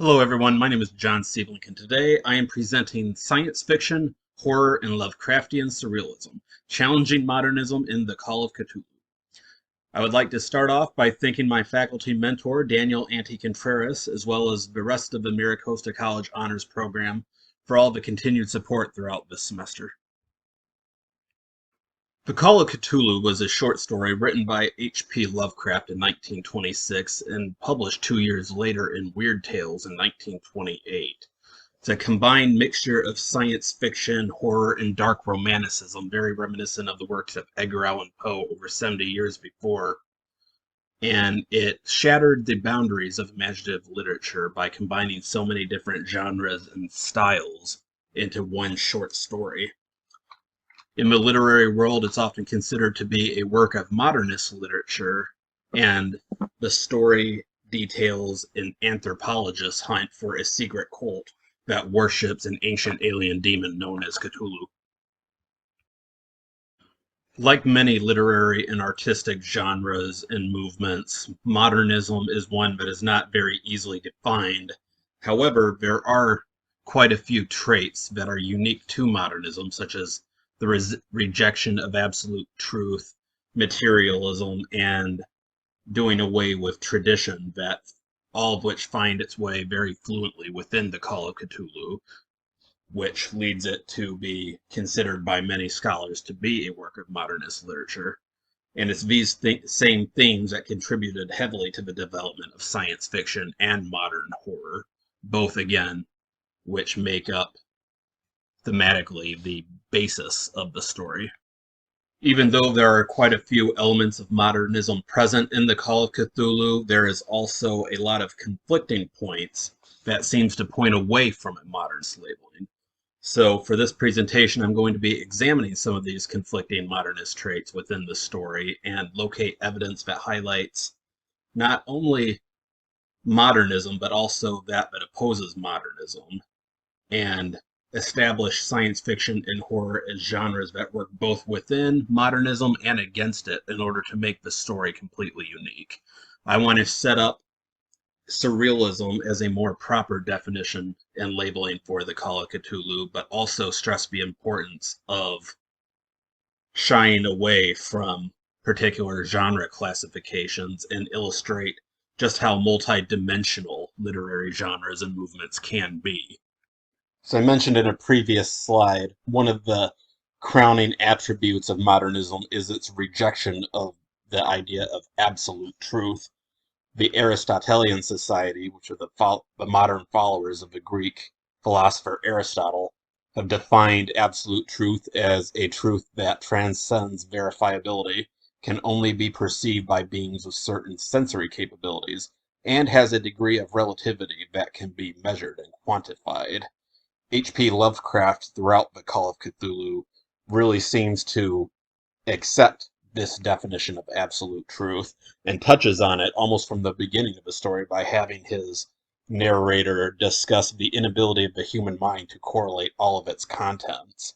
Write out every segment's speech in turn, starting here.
Hello everyone, my name is John Siebelink, and today I am presenting science fiction, horror, and Lovecraftian surrealism, challenging modernism in the Call of Cthulhu. I would like to start off by thanking my faculty mentor, Daniel Contreras, as well as the rest of the Miracosta College Honors Program for all the continued support throughout this semester. The Call of Cthulhu was a short story written by H.P. Lovecraft in 1926 and published 2 years later in Weird Tales in 1928. It's a combined mixture of science fiction, horror, and dark romanticism, very reminiscent of the works of Edgar Allan Poe over 70 years before. And it shattered the boundaries of imaginative literature by combining so many different genres and styles into one short story. In the literary world, it's often considered to be a work of modernist literature, and the story details an anthropologist's hunt for a secret cult that worships an ancient alien demon known as Cthulhu. Like many literary and artistic genres and movements, modernism is one that is not very easily defined. However, there are quite a few traits that are unique to modernism, such as the rejection of absolute truth, materialism, and doing away with tradition, that all of which find its way very fluently within the Call of Cthulhu, which leads it to be considered by many scholars to be a work of modernist literature. And it's these same themes that contributed heavily to the development of science fiction and modern horror, both again, which make up thematically the basis of the story. Even though there are quite a few elements of modernism present in the Call of Cthulhu, there is also a lot of conflicting points that seems to point away from a modernist labeling. So for this presentation, I'm going to be examining some of these conflicting modernist traits within the story and locate evidence that highlights not only modernism, but also that opposes modernism, and establish science fiction and horror as genres that work both within modernism and against it in order to make the story completely unique. I want to set up surrealism as a more proper definition and labeling for the Call of Cthulhu, but also stress the importance of shying away from particular genre classifications and illustrate just how multidimensional literary genres and movements can be. So I mentioned in a previous slide, one of the crowning attributes of modernism is its rejection of the idea of absolute truth. The Aristotelian society, which are the modern followers of the Greek philosopher Aristotle, have defined absolute truth as a truth that transcends verifiability, can only be perceived by beings with certain sensory capabilities, and has a degree of relativity that can be measured and quantified. H.P. Lovecraft, throughout the Call of Cthulhu, really seems to accept this definition of absolute truth and touches on it almost from the beginning of the story by having his narrator discuss the inability of the human mind to correlate all of its contents.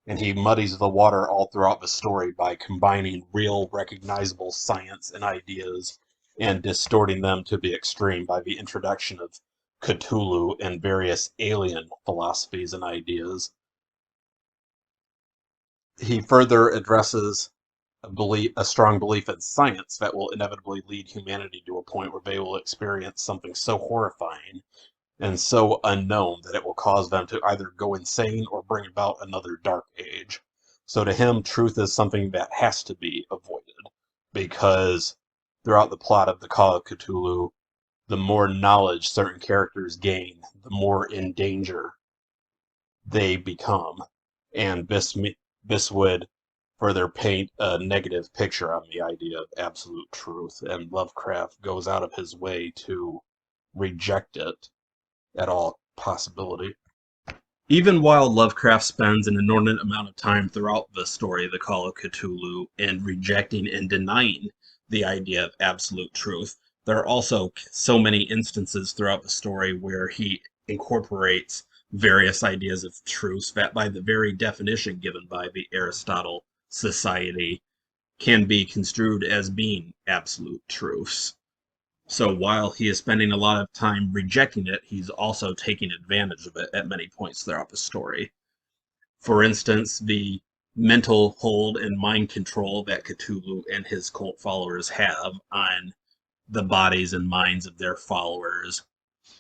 And he muddies the water all throughout the story by combining real, recognizable science and ideas and distorting them to the extreme by the introduction of Cthulhu and various alien philosophies and ideas. He further addresses a strong belief in science that will inevitably lead humanity to a point where they will experience something so horrifying and so unknown that it will cause them to either go insane or bring about another dark age. So to him, truth is something that has to be avoided, because throughout the plot of the Call of Cthulhu, the more knowledge certain characters gain, the more in danger they become. And this would further paint a negative picture on the idea of absolute truth, and Lovecraft goes out of his way to reject it at all possibility. Even while Lovecraft spends an inordinate amount of time throughout the story of the Call of Cthulhu in rejecting and denying the idea of absolute truth, there are also so many instances throughout the story where he incorporates various ideas of truth that, by the very definition given by the Aristotle Society, can be construed as being absolute truths. So while he is spending a lot of time rejecting it, he's also taking advantage of it at many points throughout the story. For instance, the mental hold and mind control that Cthulhu and his cult followers have on the bodies and minds of their followers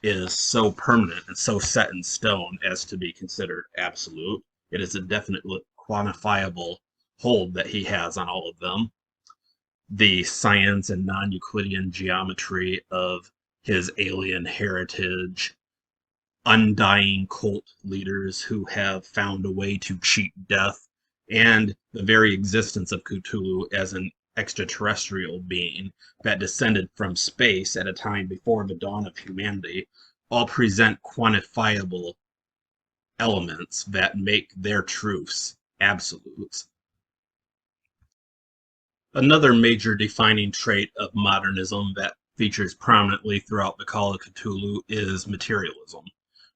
is so permanent and so set in stone as to be considered absolute. It is a definite quantifiable hold that he has on all of them. The science and non-Euclidean geometry of his alien heritage, undying cult leaders who have found a way to cheat death, and the very existence of Cthulhu as an extraterrestrial being that descended from space at a time before the dawn of humanity, all present quantifiable elements that make their truths absolutes. Another major defining trait of modernism that features prominently throughout the Call of Cthulhu is materialism.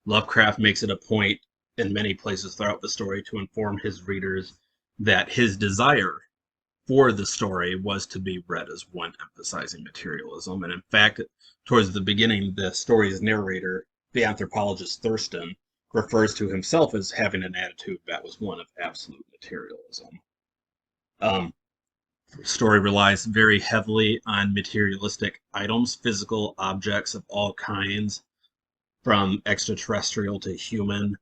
Lovecraft makes it a point in many places throughout the story to inform his readers that his desire for the story was to be read as one emphasizing materialism. And in fact, towards the beginning, the story's narrator, the anthropologist Thurston, refers to himself as having an attitude that was one of absolute materialism. The story relies very heavily on materialistic items, physical objects of all kinds, from extraterrestrial to human,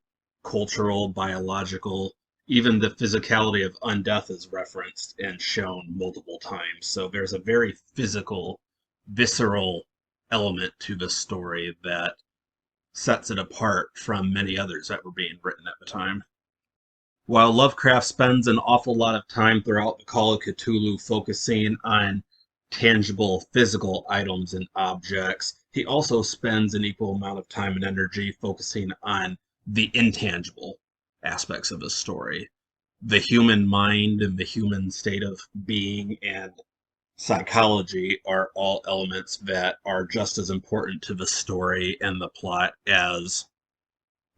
cultural, biological. Even the physicality of undeath is referenced and shown multiple times. So there's a very physical, visceral element to the story that sets it apart from many others that were being written at the time. While Lovecraft spends an awful lot of time throughout the Call of Cthulhu focusing on tangible physical items and objects, he also spends an equal amount of time and energy focusing on the intangible aspects of the story. The human mind and the human state of being and psychology are all elements that are just as important to the story and the plot as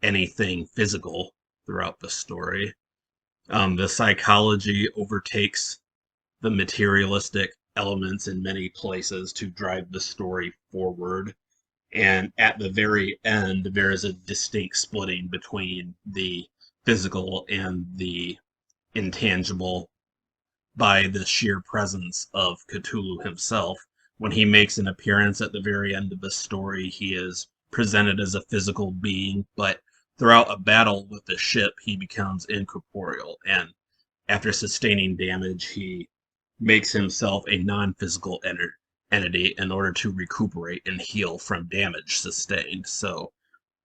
anything physical throughout the story. The psychology overtakes the materialistic elements in many places to drive the story forward. And at the very end, there is a distinct splitting between the physical and the intangible by the sheer presence of Cthulhu himself. When he makes an appearance at the very end of the story, he is presented as a physical being, but throughout a battle with the ship, he becomes incorporeal, and after sustaining damage, he makes himself a non-physical entity in order to recuperate and heal from damage sustained. So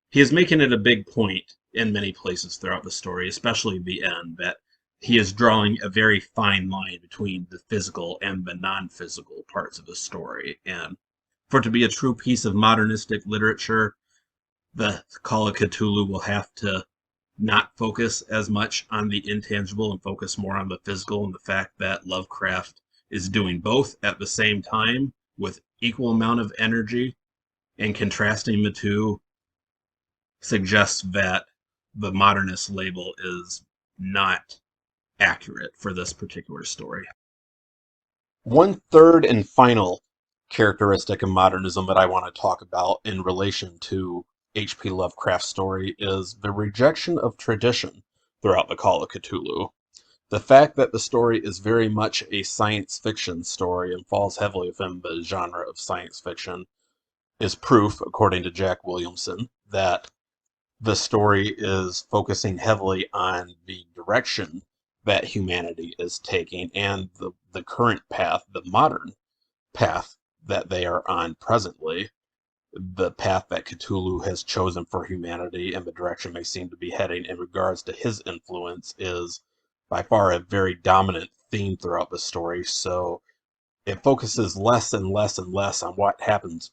he is making it a big point in many places throughout the story, especially the end, that he is drawing a very fine line between the physical and the non-physical parts of the story. And for it to be a true piece of modernistic literature, the Call of Cthulhu will have to not focus as much on the intangible and focus more on the physical, and the fact that Lovecraft is doing both at the same time with equal amount of energy and contrasting the two suggests that the modernist label is not accurate for this particular story. One third and final characteristic of modernism that I want to talk about in relation to H.P. Lovecraft's story is the rejection of tradition throughout the Call of Cthulhu. The fact that the story is very much a science fiction story and falls heavily within the genre of science fiction is proof, according to Jack Williamson, that the story is focusing heavily on the direction that humanity is taking and the current path, the modern path that they are on presently. The path that Cthulhu has chosen for humanity and the direction they seem to be heading in regards to his influence is by far a very dominant theme throughout the story. So it focuses less and less and less on what happens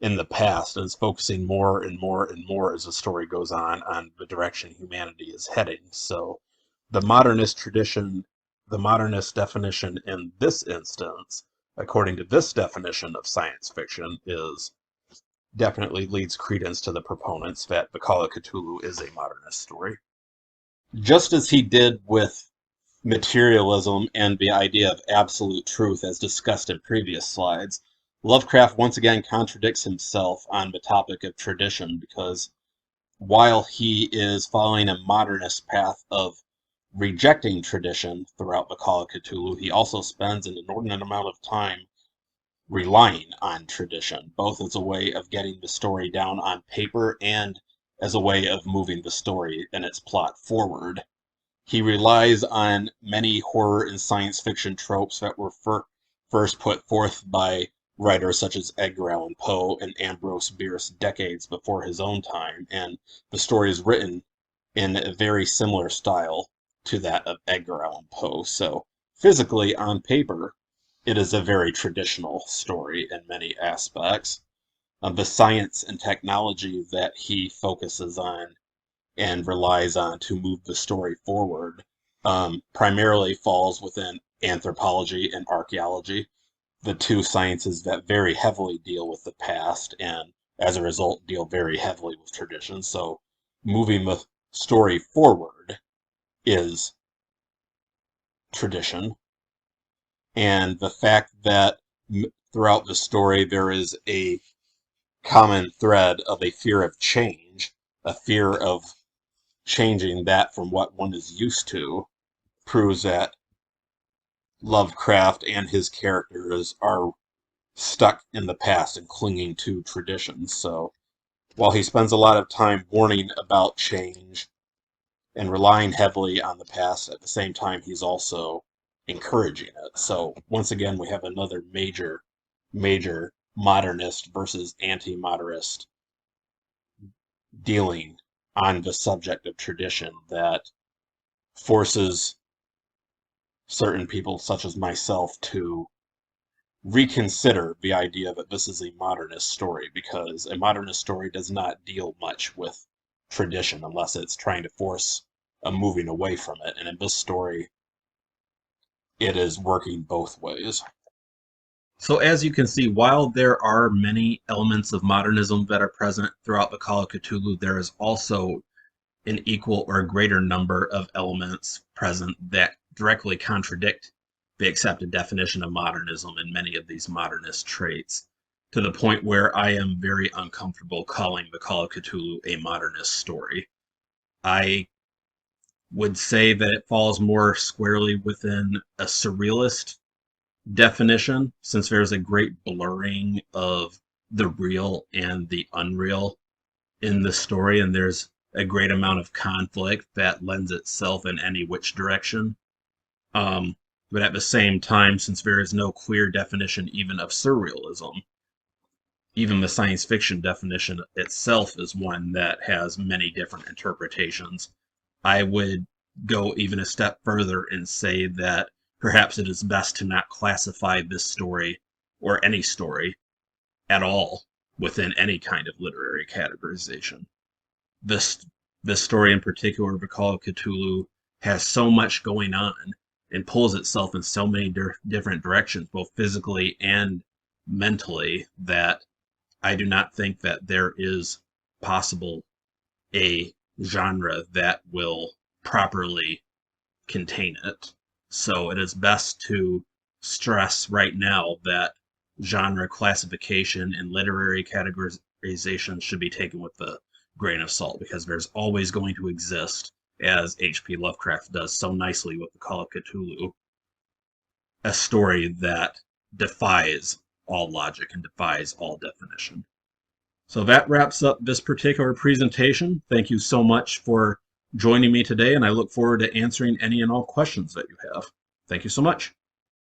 in the past and is focusing more and more and more as the story goes on the direction humanity is heading. So the modernist tradition, the modernist definition in this instance, according to this definition of science fiction, is definitely leads credence to the proponents that the Call of Cthulhu is a modernist story. Just as he did with materialism and the idea of absolute truth as discussed in previous slides, Lovecraft once again contradicts himself on the topic of tradition because while he is following a modernist path of rejecting tradition throughout the Call of Cthulhu, he also spends an inordinate amount of time relying on tradition, both as a way of getting the story down on paper and as a way of moving the story and its plot forward. He relies on many horror and science fiction tropes that were first put forth by writers such as Edgar Allan Poe and Ambrose Bierce decades before his own time, and the story is written in a very similar style to that of Edgar Allan Poe. So physically, on paper, it is a very traditional story in many aspects. The science and technology that he focuses on and relies on to move the story forward primarily falls within anthropology and archaeology, the two sciences that very heavily deal with the past and as a result deal very heavily with tradition. So moving the story forward is tradition. And the fact that throughout the story there is a common thread of a fear of change, a fear of changing that from what one is used to, proves that Lovecraft and his characters are stuck in the past and clinging to traditions. So while he spends a lot of time warning about change and relying heavily on the past, at the same time he's also encouraging it. So once again, we have another major modernist versus anti-modernist dealing on the subject of tradition that forces certain people such as myself to reconsider the idea that this is a modernist story, because a modernist story does not deal much with tradition unless it's trying to force a moving away from it. And in this story, it is working both ways. So as you can see, while there are many elements of modernism that are present throughout the Call of Cthulhu, there is also an equal or greater number of elements present that directly contradict the accepted definition of modernism in many of these modernist traits, to the point where I am very uncomfortable calling the Call of Cthulhu a modernist story. I would say that it falls more squarely within a surrealist definition, since there's a great blurring of the real and the unreal in the story, and there's a great amount of conflict that lends itself in any which direction. But at the same time, since there is no clear definition even of surrealism, even the science fiction definition itself is one that has many different interpretations. I would go even a step further and say that perhaps it is best to not classify this story or any story at all within any kind of literary categorization. This story in particular, The Call of Cthulhu, has so much going on and pulls itself in so many different directions, both physically and mentally, that I do not think that there is possible a genre that will properly contain it. So it is best to stress right now that genre classification and literary categorization should be taken with a grain of salt, because there's always going to exist, as H.P. Lovecraft does so nicely with The Call of Cthulhu, a story that defies all logic and defies all definition. So that wraps up this particular presentation. Thank you so much for joining me today, and I look forward to answering any and all questions that you have. Thank you so much.